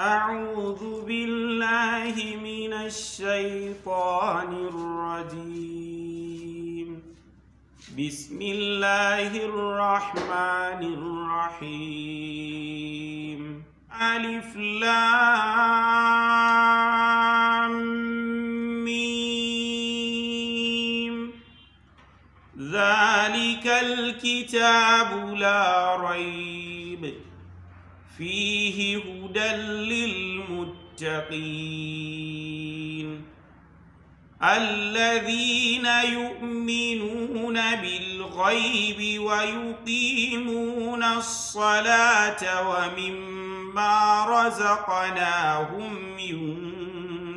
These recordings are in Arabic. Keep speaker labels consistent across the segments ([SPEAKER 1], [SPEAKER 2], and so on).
[SPEAKER 1] أعوذ بالله من الشيطان الرجيم. بسم الله الرحمن الرحيم. ألف لام ميم. ذلك الكتاب لا ريب فيه هدى للمتقين الذين يؤمنون بالغيب ويقيمون الصلاة ومما رزقناهم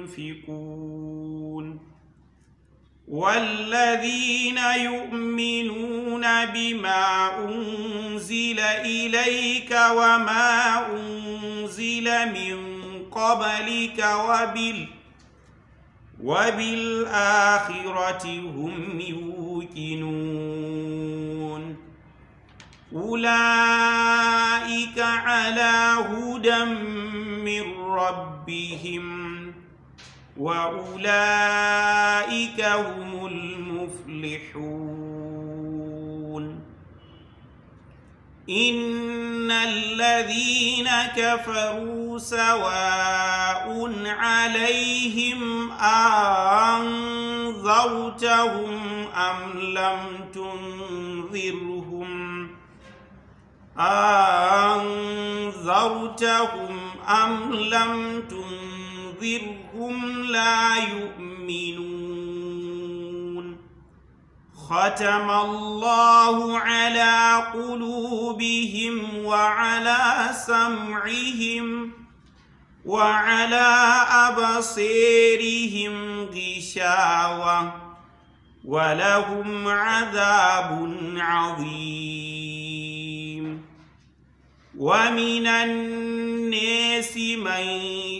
[SPEAKER 1] ينفقون والذين يؤمنون بما أنزل إليك وما أنزل من قبلك وبالآخرة هم يوقنون أولئك على هدى من ربهم وأولئك هم المفلحون. إن الذين كفروا سواء عليهم أنذرتهم أم لم تنذرهم لا يؤمنون. ختم الله على قلوبهم وعلى سمعهم وعلى أبصارهم غشاوة ولهم عذاب عظيم. ومن الناس من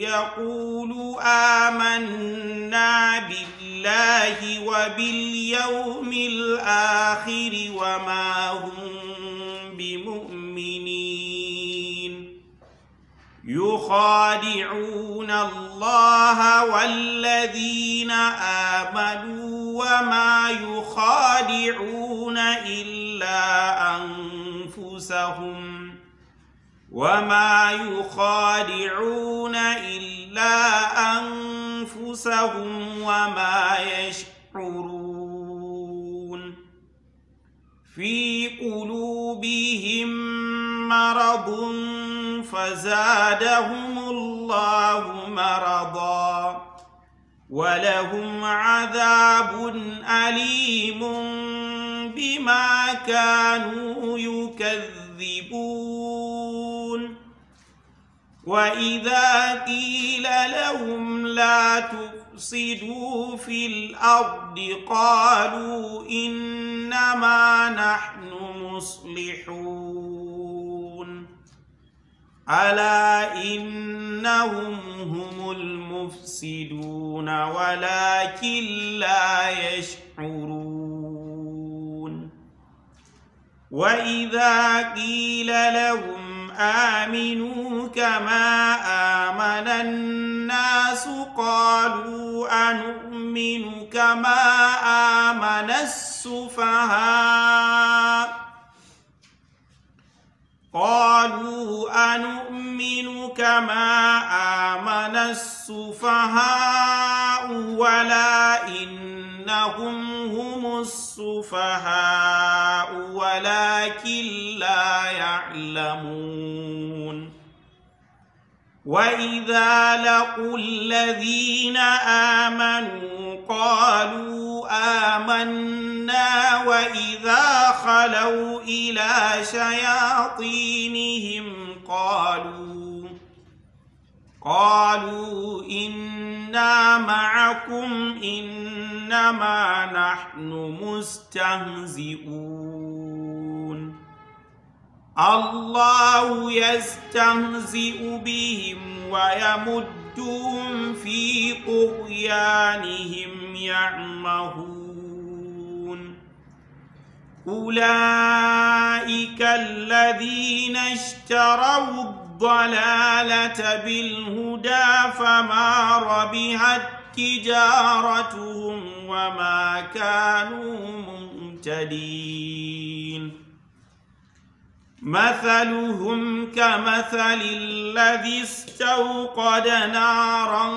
[SPEAKER 1] يقول آمنا بالله وباليوم الآخر وما هم بمؤمنين يخادعون الله والذين آمنوا وما يخادعون إلا أنفسهم وما يشعرون. في قلوبهم مرض فزادهم الله مرضا ولهم عذاب أليم بما كانوا يكذبون. وإذا قيل لهم لا تفسدوا في الأرض قالوا إنما نحن مصلحون ألا إنهم هم المفسدون ولكن لا يشعرون. وإذا قيل لهم آمنوا كما آمن الناس قالوا أنؤمن كما آمن السفهاء ولا إنهم هم السفهاء ولكن لا يعلمون. وإذا لقوا الذين آمنوا قالوا آمنا وإذا خلوا إلى شياطينهم قالوا إنا معكم إنما نحن مستهزئون. الله يستهزئ بهم ويمدهم في طغيانهم يعمهون. أولئك الذين اشتروا الضلالة بالهدى فما ربحت تجارتهم وما كانوا مهتدين مثلهم كمثل الذي استوقد نارا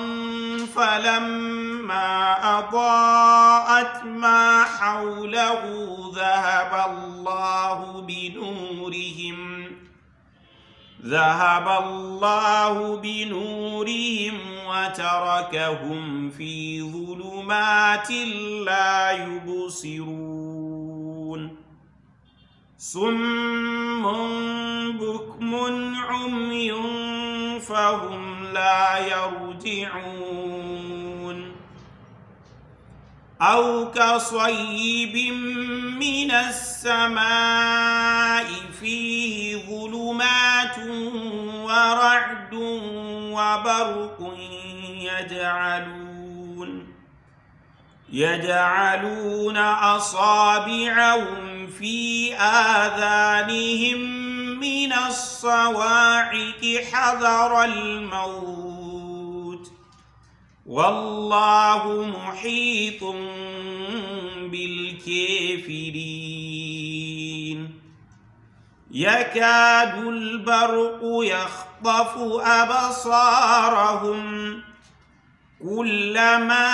[SPEAKER 1] فلما أضاءت ما حوله ذهب الله بنورهم وتركهم في ظلمات لا يبصرون صم بكم عمي فهم لا يرجعون أو كصيب من السماء فيه ظلمات ورعد وبرق يجعلون أصابعهم في آذانهم من الصواعق حذر الموت والله محيط بالكافرين يكاد البرق يخطف أبصارهم كلما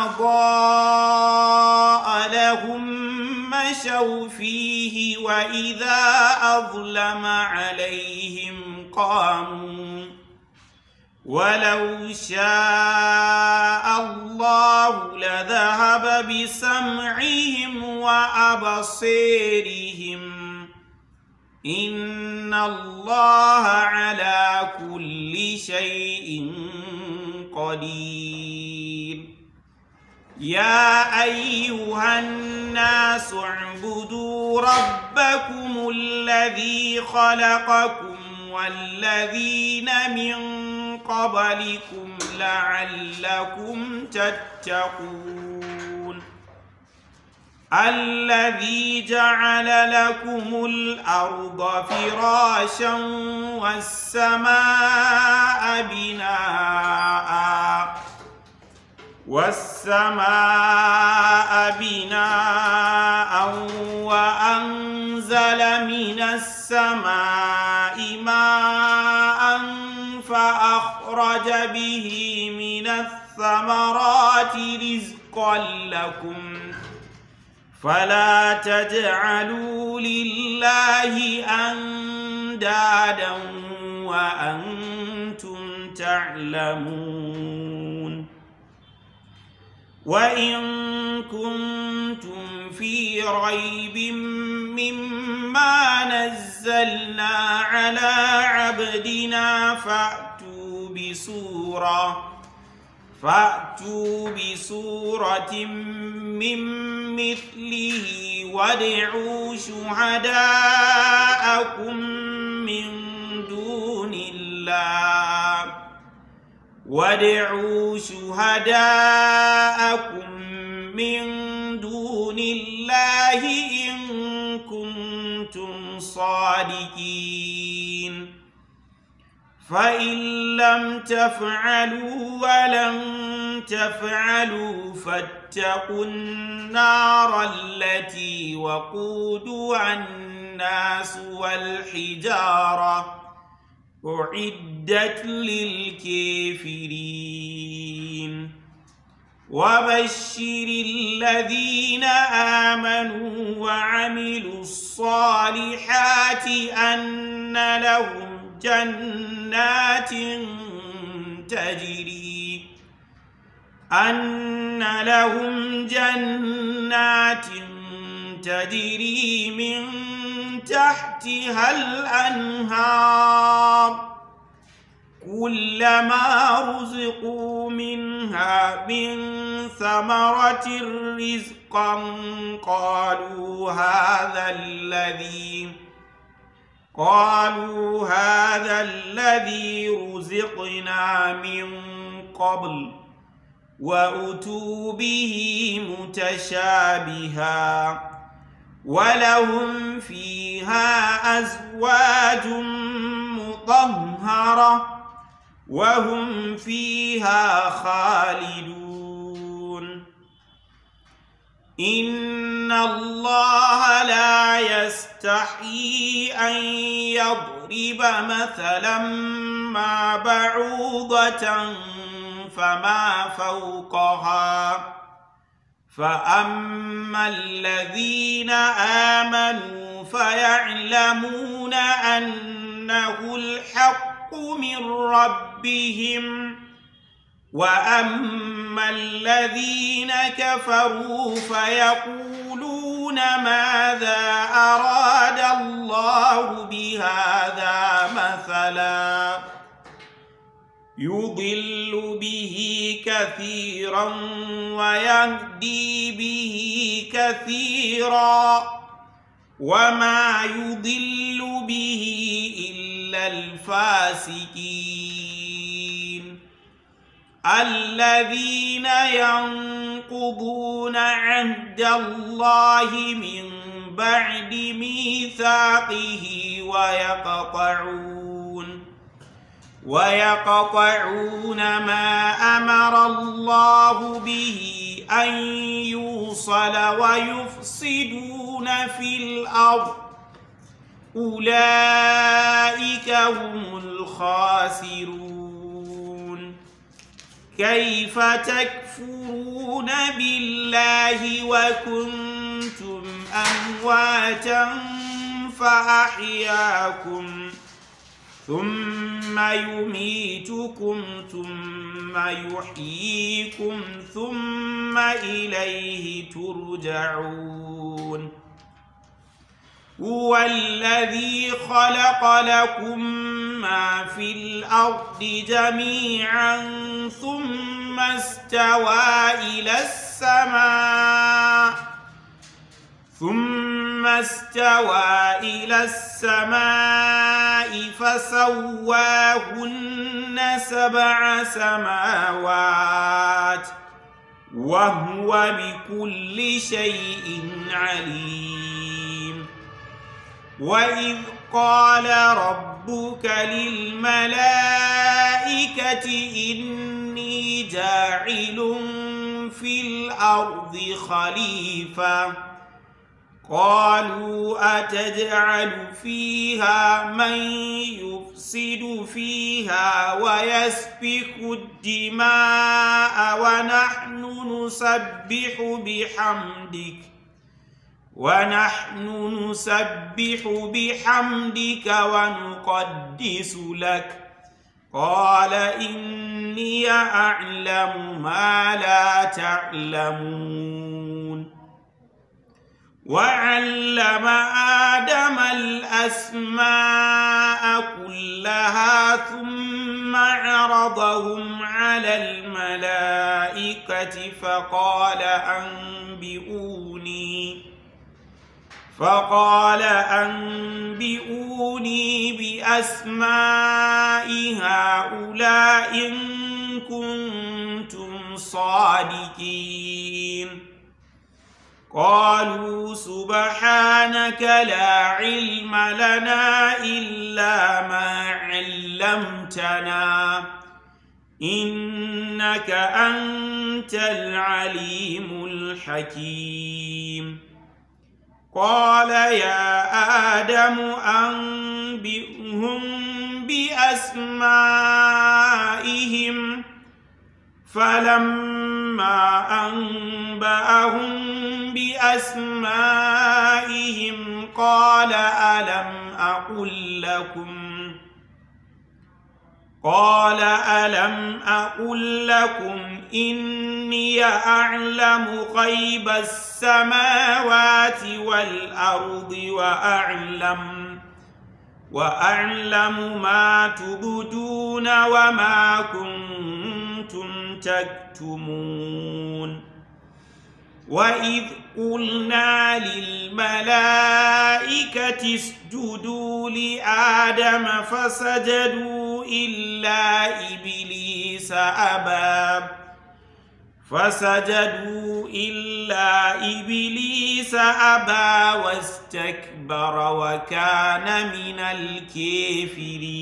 [SPEAKER 1] أضاء لهم مشوا فيه وإذا أظلم عليهم قاموا ولو شاء الله لذهب بسمعهم وأبصارهم إن الله على كل شيء قدير يا أيها الناس اعبدوا ربكم الذي خلقكم والذين من قبلكم لعلكم تتقون الذي جعل لكم الأرض فراشا والسماء بناء وأنزل من السماء ماء فأخرج به من الثمرات رزقا لكم فلا تجعلوا لله أندادا وأنتم تعلمون وإن كنتم في ريب مما نزلنا على عبدنا فأتوا بسورة من مثله وادعوا شهداءكم من دون الله إن كنتم صادقين فإن لم تفعلوا ولن تفعلوا فاتقوا النار التي وقودها الناس والحجارة أعدت للكافرين وبشر الذين آمنوا وعملوا الصالحات أن لهم جنات تجري من تحتها الأنهار كلما رزقوا منها من ثمرة رزقا قالوا هذا الذي رزقنا من قبل وأتوا به متشابها ولهم فيها أزواج مطهرة وهم فيها خالدون إن الله لا يستحيي أن يضرب مثلا ما بعوضة فما فوقها فأما الذين آمنوا فيعلمون أنه الحق من ربهم وأما الذين كفروا فيقولون ماذا أراد الله بهذا مثلا يضل به كثيرا ويهدي به كثيرا وما يضل به إلا الفاسقين الذين ينقضون عهد الله من بعد ميثاقه ويقطعون ما أمر الله به أن يوصل ويفسدون في الأرض أولئك هم الخاسرون كيف تكفرون بالله وكنتم أمواتا فأحياكم ثم يميتكم ثم يحييكم ثم إليه ترجعون هو الذي خلق لكم ما في الأرض جميعا ثم استوى إلى السماء فسواهن 7 سماوات وهو بكل شيء عليم وإذ قال ربك للملائكة إني جاعل في الأرض خليفة قالوا أتجعل فيها من يفسد فيها ويسفك الدماء ونحن نسبح بحمدك ونقدس لك قال إني أعلم ما لا تعلمون وعلم آدم الأسماء كلها ثم عرضهم على الملائكة فقال أنبئوني بأسماء هؤلاء إن كنتم صادقين قالوا سبحانك لا علم لنا إلا ما علمتنا إنك أنت العليم الحكيم قال يا آدم أنبئهم بأسمائهم فلما أنبأهم بأسمائهم قال ألم أقل لكم إني أعلم غيب السماوات والأرض وأعلم ما تبدون وما كنتم تكتمون وإذ قلنا للملائكة اسجدوا لآدم فسجدوا إلا إبليس أبى فسجدوا إلا إبليس أبى واستكبر وكان من الكافرين.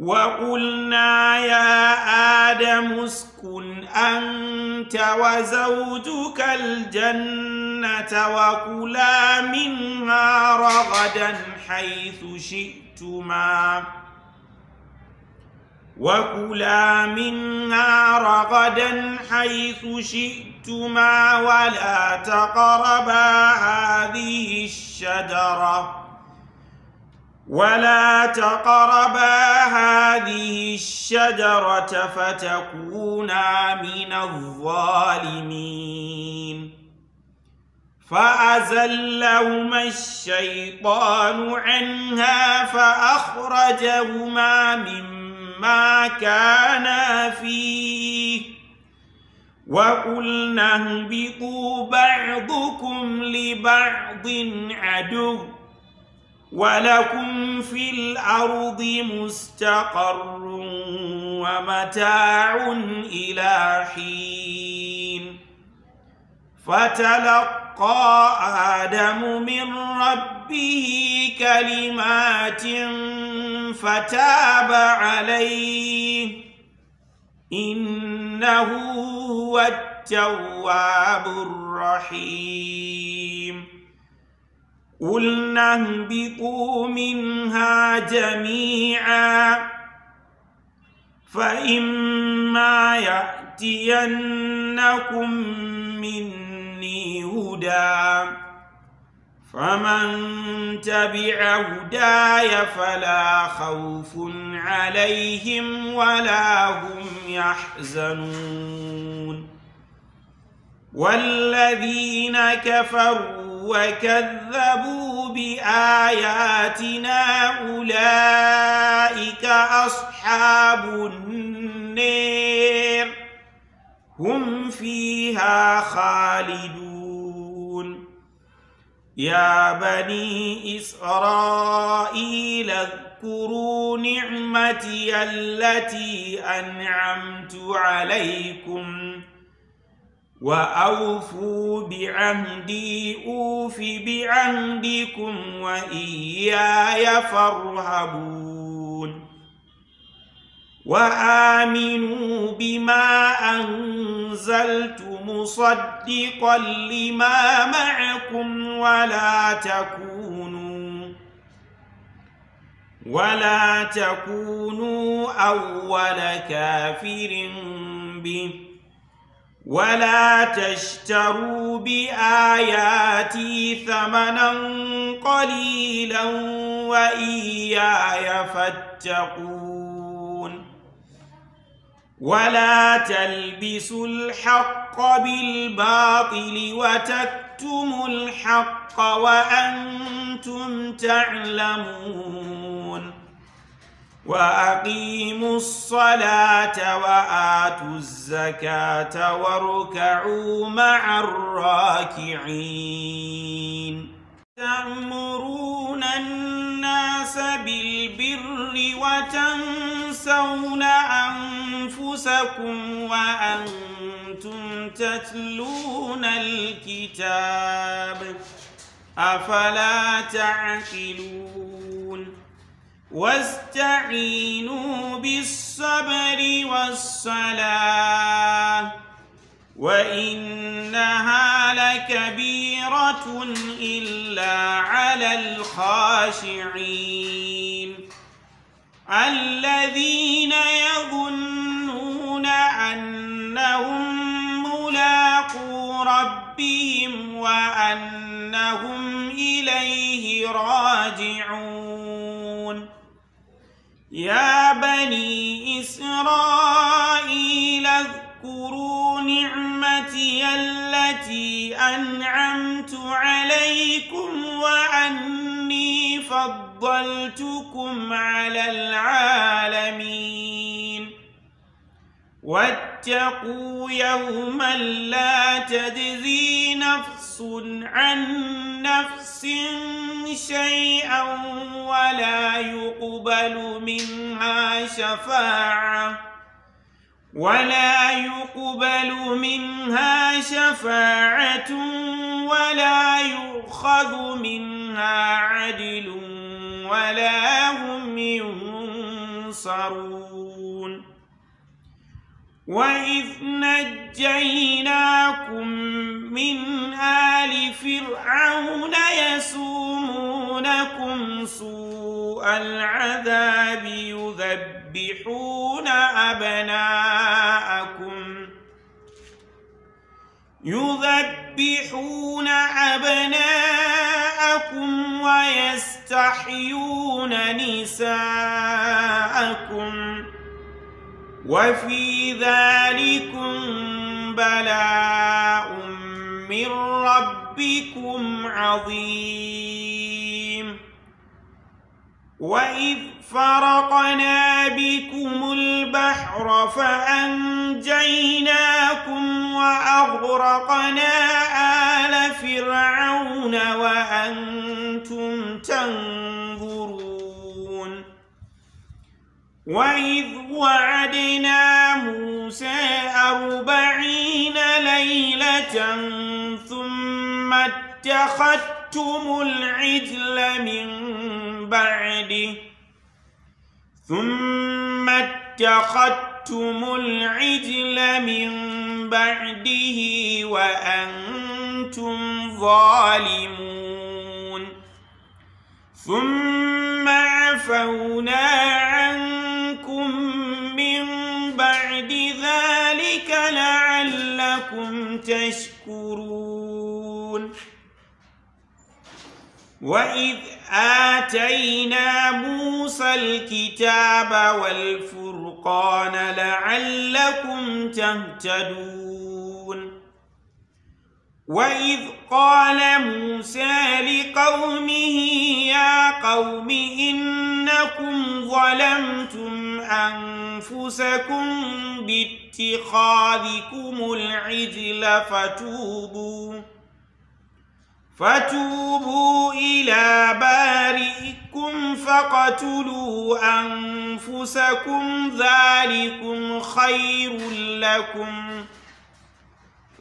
[SPEAKER 1] وقلنا يا آدم اسكن أنت وزوجك الجنة وكلا منها رغدا حيث شئتما ولا تقربا هذه الشجرة فتكونا من الظالمين. فأزلهما الشيطان عنها فأخرجهما مما كانا فيه وقلنا اهبطوا بعضكم لبعض عدو ولكم في الأرض مستقر ومتاع إلى حين. فتلقى آدم من ربه كلمات فتاب عليه إنه هو التواب الرحيم. قلنا اهبطوا منها جميعا فإما يأتينكم مني هدى فمن تبع هداي فلا خوف عليهم ولا هم يحزنون. والذين كفروا وكذبوا بآياتنا أولئك أصحاب النار هم فيها خالدون. يا بني إسرائيل اذكروا نعمتي التي أنعمت عليكم وأوفوا بعهدي أوف بعهدكم وإياي فارهبون. وآمنوا بما أنزلت مصدقا لما معكم ولا تكونوا أول كافر به ولا تشتروا بآياتي ثمنا قليلا وإياي فاتقون. ولا تلبسوا الحق بالباطل وتكتموا الحق وأنتم تعلمون. وأقيموا الصلاة وآتوا الزكاة واركعوا مع الراكعين. تأمرون الناس بالبر وتنسون أنفسكم وأنتم تتلون الكتاب أفلا تعقلون. واستعينوا بالصبر والصلاة وإنها لكبيرة إلا على الخاشعين الذين يظنون أنهم ملاقو ربهم وأنهم إليه راجعون. يا بني إسرائيل اذكروا نعمتي التي أنعمت عليكم وأني فضلتكم على العالمين. واتقوا يوما لا تجزي نفس عن نفس شيئا ولا يقبل منها ولا يقبل منها شفاعة ولا يؤخذ منها عدل ولا هم ينصرون وإذ نجيناكم من آل فرعون يسومونكم سوء العذاب يذبحون أبناءكم ويستحيون نساءكم وفي ذلكم بلاء من ربكم عظيم وإذ فرقنا بكم البحر فأنجيناكم وأغرقنا آل فرعون وأنتم تنظرون وإذ وعدنا موسى 40 ليلة ثم اتخذتم العجل من بعده وأنتم ظالمون ثم عفونا عنكم من بعد ذلك لعلكم تشكرون وإذ آتينا موسى الكتاب والفرقان لعلكم تهتدون وإذ قال موسى لقومه يا قوم إنكم ظلمتم أنفسكم باتخاذكم العجل فتوبوا إلى بارئكم فاقتلوا أنفسكم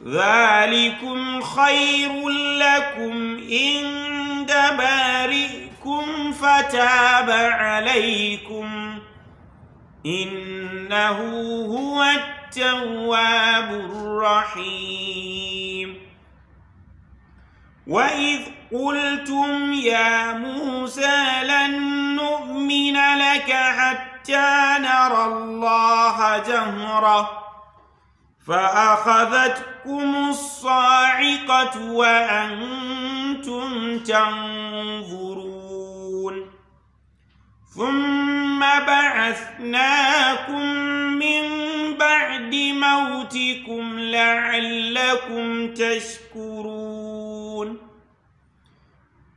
[SPEAKER 1] ذلكم خير لكم عند بارئكم فتاب عليكم إنه هو التواب الرحيم وإذ قلتم يا موسى لن نؤمن لك حتى نرى الله جهرة فأخذتكم الصاعقة وأنتم تنظرون ثم بعثناكم من بعد موتكم لعلكم تشكرون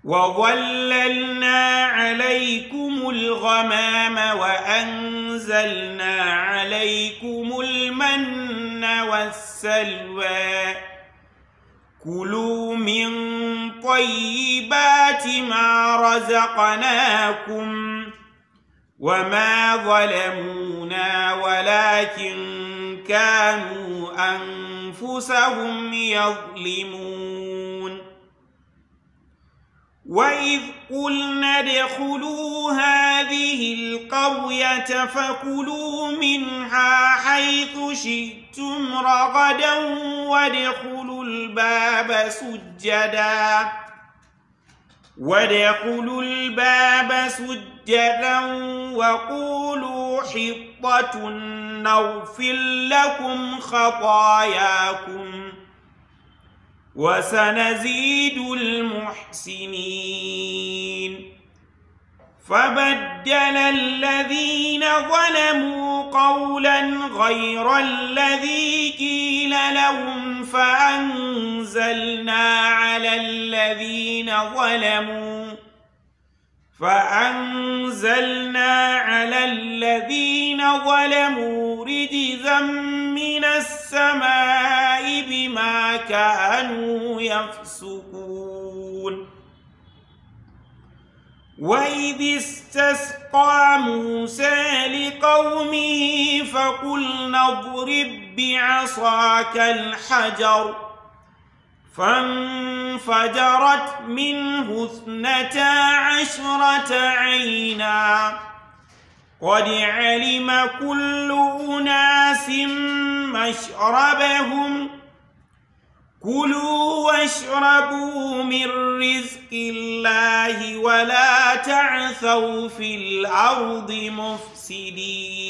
[SPEAKER 1] وظللنا عليكم الغمام وأنزلنا عليكم المن والسلوى كلوا من طيبات ما رزقناكم وما ظلمونا ولكن كانوا أنفسهم يظلمون وإذ قلنا ادخلوا هذه القرية فكلوا منها حيث شئتم رغدا وادخلوا الباب سجدا وقولوا حطة نغفر لكم خطاياكم وسنزيد المحسنين فبدل الذين ظلموا قولا غير الذي قيل لهم فأنزلنا على الذين ظلموا رجزا من السماء بما كانوا يفسقون وإذ استسقى موسى لقومه فقلنا اضرب بعصاك الحجر فانفجرت منه 12 عينا قد علم كل أناس مشربهم كلوا واشربوا من رزق الله ولا تعثوا في الأرض مفسدين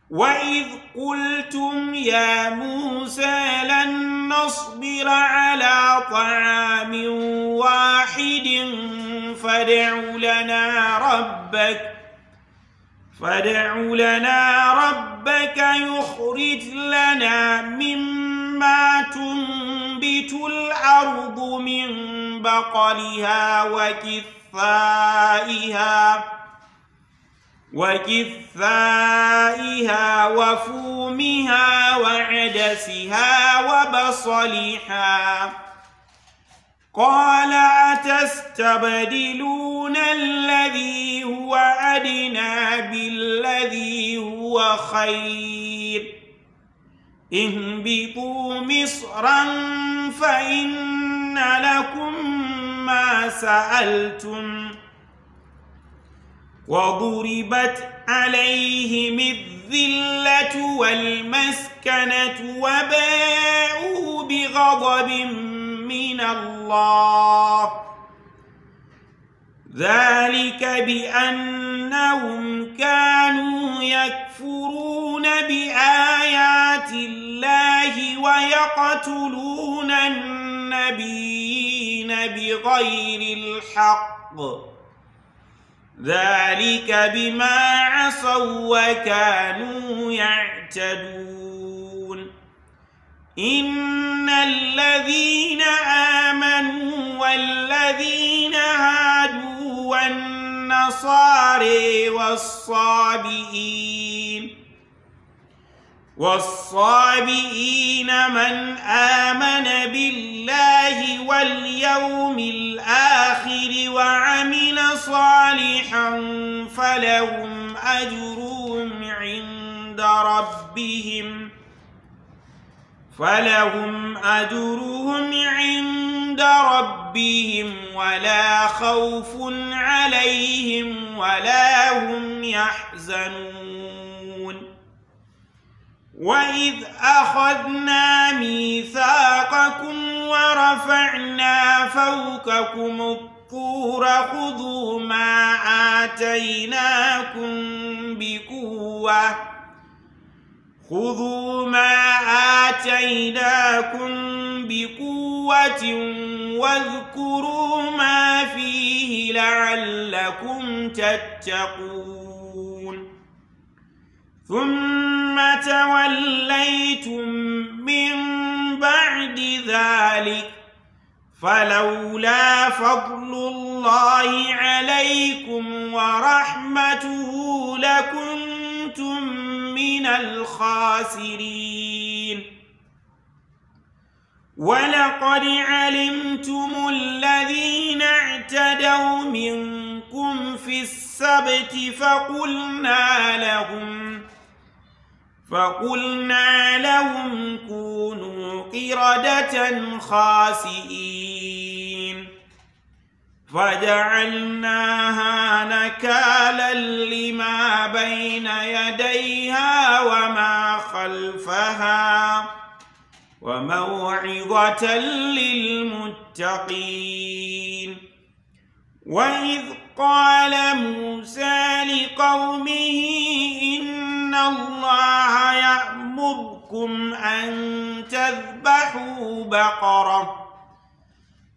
[SPEAKER 1] وإذ قلتم يا موسى لن نصبر على طعام واحد فادع لنا ربك يخرج لنا مما تنبت الأرض من بقلها وكثائها وفومها وعدسها وبصلها قال أتستبدلون الذي هو أدنى بالذي هو خير اهبطوا مصرا فإن لكم ما سألتم وضربت عليهم الذلة والمسكنة وباءوا بغضب من الله ذلك بأنهم كانوا يكفرون بآيات الله ويقتلون النبيين بغير الحق ذلك بما عصوا وكانوا يعتدون إن الذين آمنوا والذين هادوا والنصارى والصابئين من آمن بالله واليوم الآخر وعمل صالحا فلهم أجرهم عند ربهم ولا خوف عليهم ولا هم يحزنون وإذ أخذنا ميثاقكم ورفعنا فوقكم الطور خذوا ما آتيناكم بقوة واذكروا ما فيه لعلكم تتقون ثم توليتم من بعد ذلك فلولا فضل الله عليكم ورحمته لكنتم من الخاسرين ولقد علمتم الذين اعتدوا منكم في السبت فقلنا لهم كونوا قردة خاسئين فجعلناها نكالا لما بين يديها وما خلفها وموعظة للمتقين وإذ قال موسى لقومه إن الله يأمركم أن تذبحوا بقرة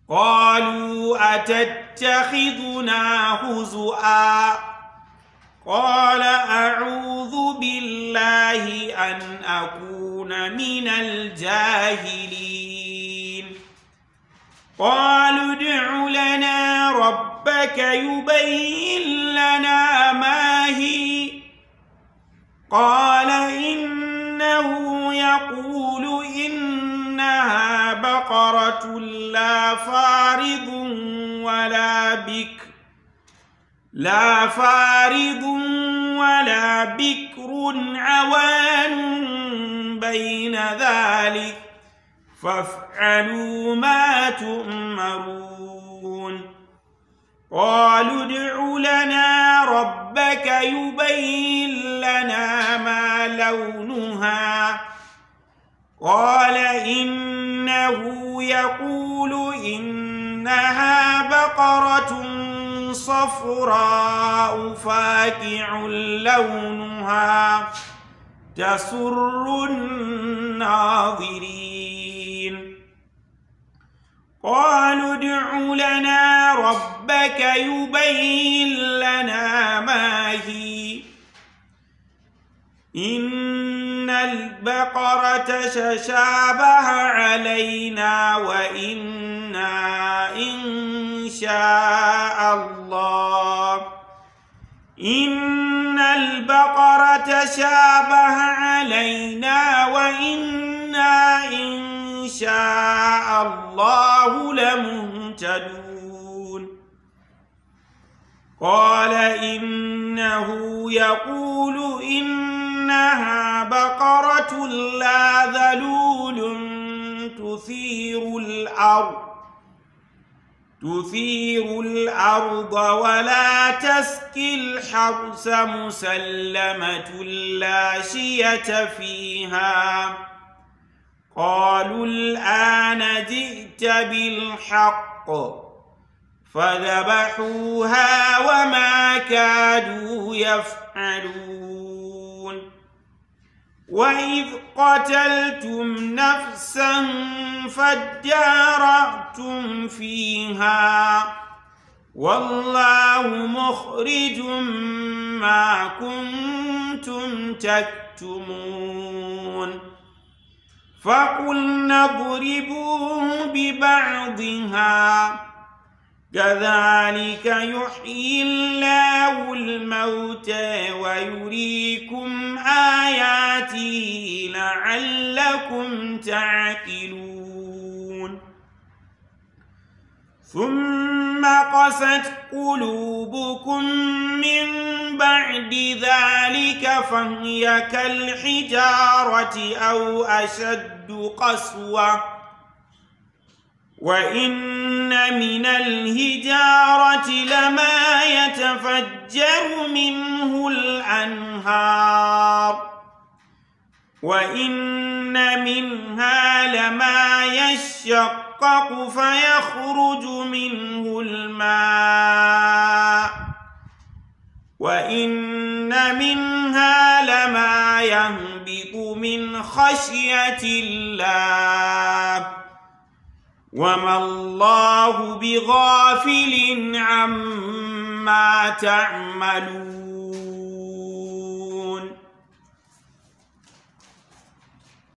[SPEAKER 1] قالوا أتتخذنا هزؤا قال أعوذ بالله أن أكون من الجاهلين قالوا ادع لنا ربك يبين لنا ما هي قال إنه يقول إنها بقرة لا فارض ولا بكر لا فارض ولا بكر عوان بين ذلك فافعلوا ما تؤمرون قالوا ادع لنا ربك يبين لنا ما لونها قال إنه يقول إنها بقرة صفراء فاقع لونها تسر الناظرين قالوا ادع لنا ربك يبين لنا ما هي إن البقرة تشابه علينا وإنا إن شاء الله لمهتدون قال إنه يقول إنها بقرة لا ذلول تثير الأرض ولا تسقي الحرث مسلمة لا شية فيها قالوا الآن جئت بالحق فذبحوها وما كادوا يفعلون وإذ قتلتم نفسا فادارأتم فيها والله مخرج ما كنتم تكتمون فقلنا اضربوه ببعضها كذلك يحيي الله الموتى ويريكم آياته لعلكم تعقلون ثم قست قلوبكم من بعد ذلك فهي كالحجارة أو أشد قسوة وإن من الحجارة لما يتفجر منه الأنهار وإن منها لما يشقق فيخرج منه الماء وإن منها لما يهبط من خشية الله وما الله بغافل عما تعملون